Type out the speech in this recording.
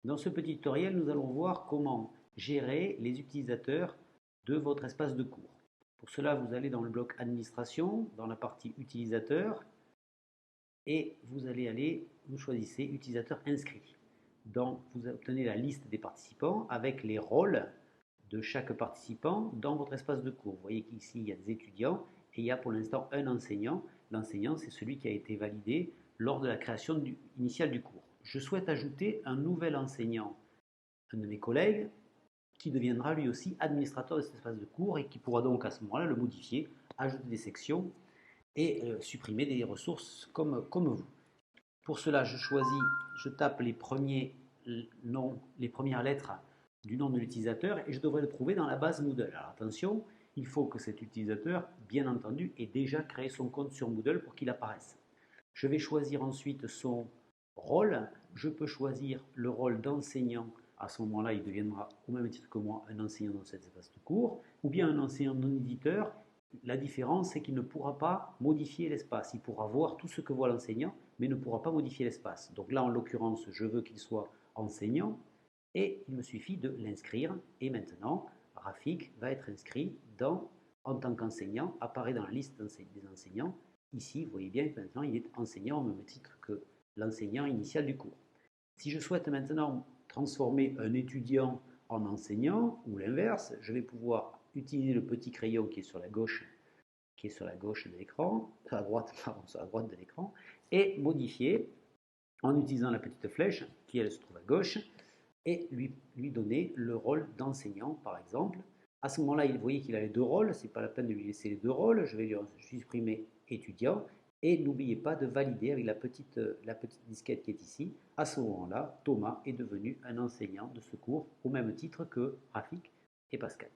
Dans ce petit tutoriel, nous allons voir comment gérer les utilisateurs de votre espace de cours. Pour cela, vous allez dans le bloc administration, dans la partie utilisateur, et vous choisissez utilisateur inscrit. Donc, vous obtenez la liste des participants avec les rôles de chaque participant dans votre espace de cours. Vous voyez qu'ici, il y a des étudiants et il y a pour l'instant un enseignant. L'enseignant, c'est celui qui a été validé lors de la création initiale du cours. Je souhaite ajouter un nouvel enseignant, un de mes collègues, qui deviendra lui aussi administrateur de cet espace de cours et qui pourra donc à ce moment-là le modifier, ajouter des sections et supprimer des ressources comme vous. Pour cela, je tape les premiers noms, les premières lettres du nom de l'utilisateur et je devrais le trouver dans la base Moodle. Alors attention, il faut que cet utilisateur, bien entendu, ait déjà créé son compte sur Moodle pour qu'il apparaisse. Je vais choisir ensuite son rôle. Je peux choisir le rôle d'enseignant. À ce moment-là, il deviendra, au même titre que moi, un enseignant dans cet espace de cours, ou bien un enseignant non-éditeur. La différence, c'est qu'il ne pourra pas modifier l'espace. Il pourra voir tout ce que voit l'enseignant, mais ne pourra pas modifier l'espace. Donc là, en l'occurrence, je veux qu'il soit enseignant, et il me suffit de l'inscrire. Et maintenant, Rafik va être inscrit en tant qu'enseignant, apparaît dans la liste des enseignants. Ici, vous voyez bien que maintenant, il est enseignant au même titre que l'enseignant initial du cours. Si je souhaite maintenant transformer un étudiant en enseignant, ou l'inverse, je vais pouvoir utiliser le petit crayon qui est sur la gauche, de l'écran, à droite, sur la droite de l'écran, et modifier en utilisant la petite flèche qui elle se trouve à gauche, et lui donner le rôle d'enseignant par exemple. À ce moment-là, vous voyez qu'il a les deux rôles, ce n'est pas la peine de lui laisser les deux rôles, je vais lui supprimer étudiant, et n'oubliez pas de valider avec la petite disquette qui est ici. À ce moment-là, Thomas est devenu un enseignant de ce cours au même titre que Rafik et Pascal.